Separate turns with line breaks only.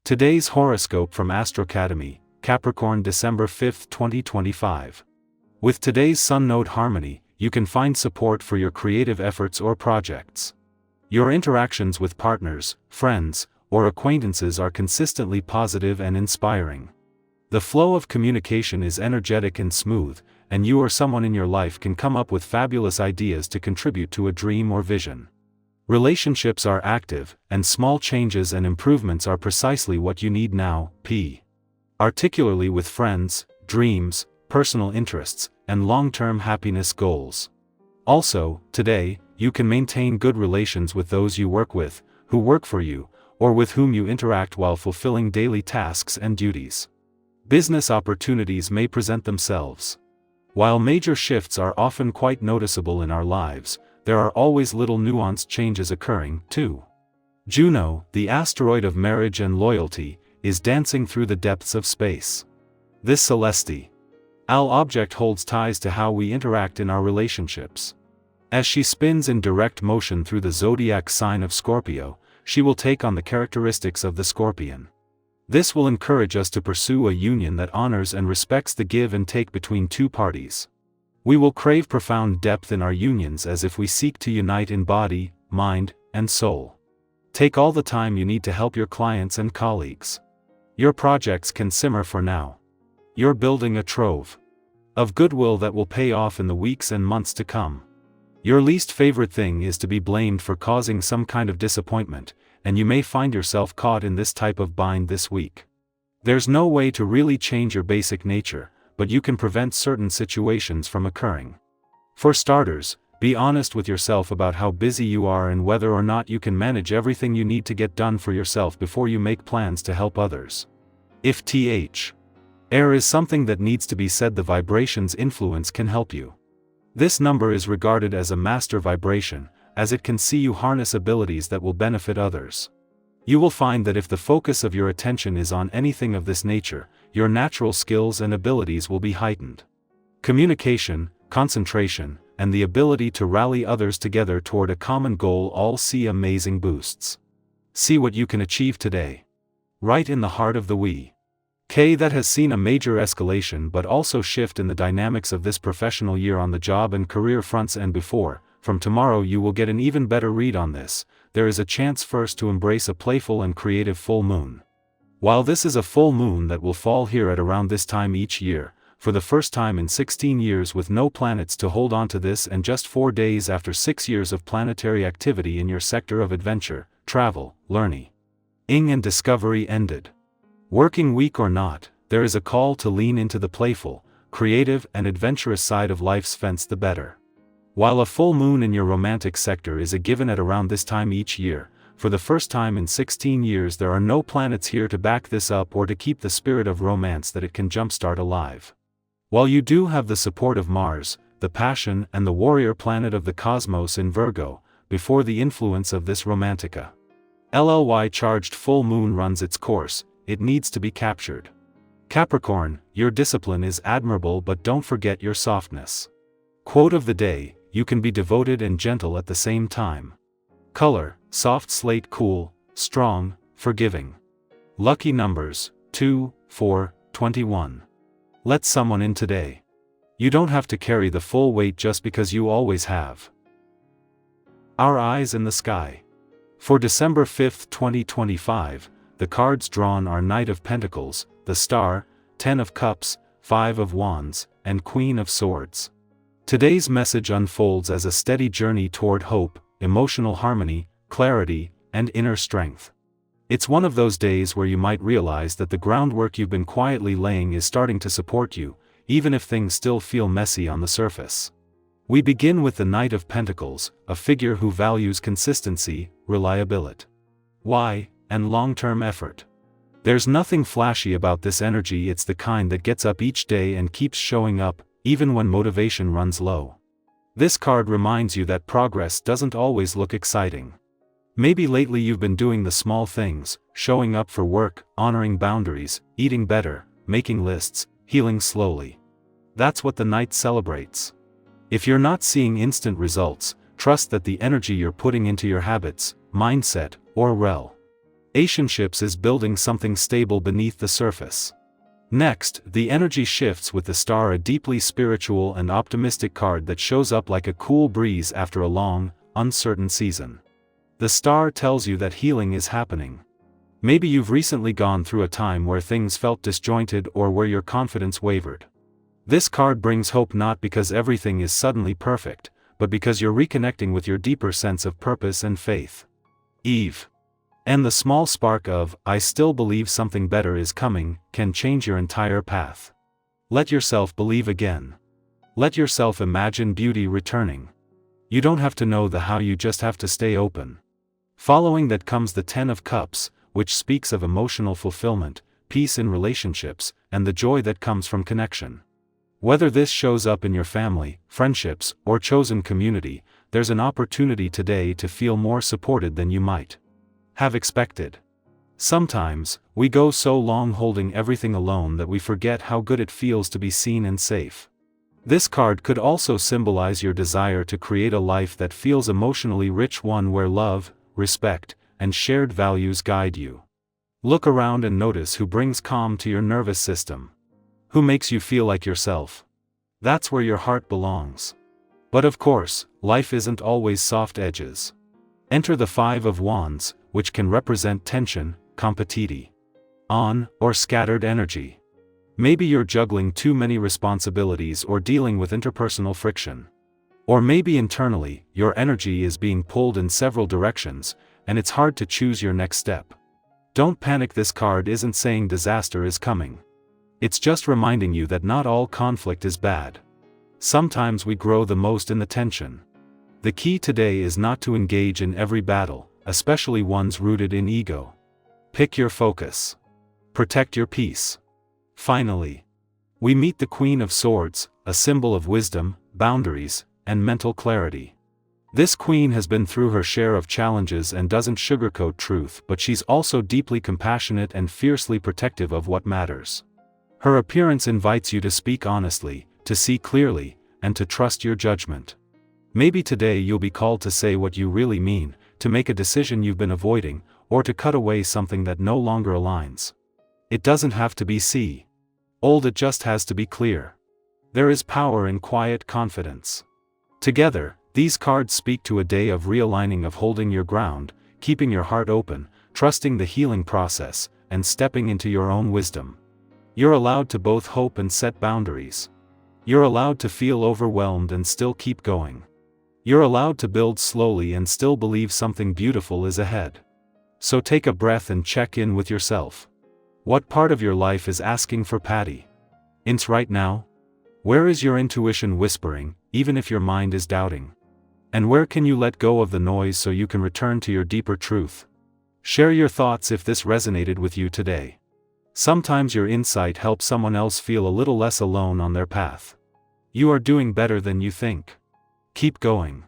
Today's horoscope from Astro Academy, Capricorn, December 5, 2025. With today's Sun node harmony, you can find support for your creative efforts or projects. Your interactions with partners, friends, or acquaintances are consistently positive and inspiring. The flow of communication is energetic and smooth, and you or someone in your life can come up with fabulous ideas to contribute to a dream or vision. Relationships are active, and small changes and improvements are precisely what you need now, particularly with friends, dreams, personal interests, and long-term happiness goals. Also, today, you can maintain good relations with those you work with, who work for you, or with whom you interact while fulfilling daily tasks and duties. Business opportunities may present themselves. While major shifts are often quite noticeable in our lives, there are always little nuanced changes occurring, too. Juno, the asteroid of marriage and loyalty, is dancing through the depths of space. This celestial object holds ties to how we interact in our relationships. As she spins in direct motion through the zodiac sign of Scorpio, she will take on the characteristics of the Scorpion. This will encourage us to pursue a union that honors and respects the give and take between two parties. We will crave profound depth in our unions as if we seek to unite in body, mind, and soul. Take all the time you need to help your clients and colleagues. Your projects can simmer for now. You're building a trove of goodwill that will pay off in the weeks and months to come. Your least favorite thing is to be blamed for causing some kind of disappointment, and you may find yourself caught in this type of bind this week. There's no way to really change your basic nature, but you can prevent certain situations from occurring. For starters, be honest with yourself about how busy you are and whether or not you can manage everything you need to get done for yourself before you make plans to help others. If air is something that needs to be said, the vibration's influence can help you. This number is regarded as a master vibration, as it can see you harness abilities that will benefit others. You will find that if the focus of your attention is on anything of this nature, your natural skills and abilities will be heightened. Communication, concentration, and the ability to rally others together toward a common goal all see amazing boosts. See what you can achieve today. Right in the heart of the week that has seen a major escalation but also shift in the dynamics of this professional year on the job and career fronts, and before, from tomorrow you will get an even better read on this. There is a chance first to embrace a playful and creative full moon. While this is a full moon that will fall here at around this time each year, for the first time in 16 years with no planets to hold on to this, and just 4 days after 6 years of planetary activity in your sector of adventure, travel, learning, and discovery ended. Working week or not, there is a call to lean into the playful, creative, and adventurous side of life's fence the better. While a full moon in your romantic sector is a given at around this time each year, for the first time in 16 years there are no planets here to back this up or to keep the spirit of romance that it can jumpstart alive. While you do have the support of Mars, the passion and the warrior planet of the cosmos in Virgo, before the influence of this romantica charged full moon runs its course, it needs to be captured. Capricorn, your discipline is admirable, but don't forget your softness. Quote of the day: you can be devoted and gentle at the same time. Color: soft slate, cool, strong, forgiving. Lucky numbers: 2, 4, 21. Let someone in today. You don't have to carry the full weight just because you always have. Our eyes in the sky. For December 5, 2025, the cards drawn are Knight of Pentacles, the Star, 10 of Cups, 5 of Wands, and Queen of Swords. Today's message unfolds as a steady journey toward hope, emotional harmony, clarity, and inner strength. It's one of those days where you might realize that the groundwork you've been quietly laying is starting to support you, even if things still feel messy on the surface. We begin with the Knight of Pentacles, a figure who values consistency, reliability, and long-term effort. There's nothing flashy about this energy. It's the kind that gets up each day and keeps showing up, even when motivation runs low. This card reminds you that progress doesn't always look exciting. Maybe lately you've been doing the small things, showing up for work, honoring boundaries, eating better, making lists, healing slowly. That's what the Knight celebrates. If you're not seeing instant results, trust that the energy you're putting into your habits, mindset, or Relationships is building something stable beneath the surface. Next, the energy shifts with the Star, a deeply spiritual and optimistic card that shows up like a cool breeze after a long, uncertain season. The Star tells you that healing is happening. Maybe you've recently gone through a time where things felt disjointed or where your confidence wavered. This card brings hope, not because everything is suddenly perfect, but because you're reconnecting with your deeper sense of purpose and faith. Eve. And the small spark of, I still believe something better is coming, can change your entire path. Let yourself believe again. Let yourself imagine beauty returning. You don't have to know the how, you just have to stay open. Following that comes the Ten of Cups, which speaks of emotional fulfillment, peace in relationships, and the joy that comes from connection. Whether this shows up in your family, friendships, or chosen community, there's an opportunity today to feel more supported than you might have expected. Sometimes, we go so long holding everything alone that we forget how good it feels to be seen and safe. This card could also symbolize your desire to create a life that feels emotionally rich, one where love, respect, and shared values guide you. Look around and notice who brings calm to your nervous system. Who makes you feel like yourself. That's where your heart belongs. But of course, life isn't always soft edges. Enter the Five of Wands, which can represent tension, competition, or scattered energy. Maybe you're juggling too many responsibilities or dealing with interpersonal friction. Or maybe internally, your energy is being pulled in several directions, and it's hard to choose your next step. Don't panic, this card isn't saying disaster is coming. It's just reminding you that not all conflict is bad. Sometimes we grow the most in the tension. The key today is not to engage in every battle, especially ones rooted in ego. Pick your focus. Protect your peace. Finally, we meet the Queen of Swords, a symbol of wisdom, boundaries, and mental clarity. This queen has been through her share of challenges and doesn't sugarcoat truth, but she's also deeply compassionate and fiercely protective of what matters. Her appearance invites you to speak honestly, to see clearly, and to trust your judgment. Maybe today you'll be called to say what you really mean, to make a decision you've been avoiding, or to cut away something that no longer aligns. It doesn't have to be old, it just has to be clear. There is power in quiet confidence. Together, these cards speak to a day of realigning, of holding your ground, keeping your heart open, trusting the healing process, and stepping into your own wisdom. You're allowed to both hope and set boundaries. You're allowed to feel overwhelmed and still keep going. You're allowed to build slowly and still believe something beautiful is ahead. So take a breath and check in with yourself. What part of your life is asking for patience right now? Where is your intuition whispering, even if your mind is doubting? And where can you let go of the noise so you can return to your deeper truth? Share your thoughts if this resonated with you today. Sometimes your insight helps someone else feel a little less alone on their path. You are doing better than you think. Keep going.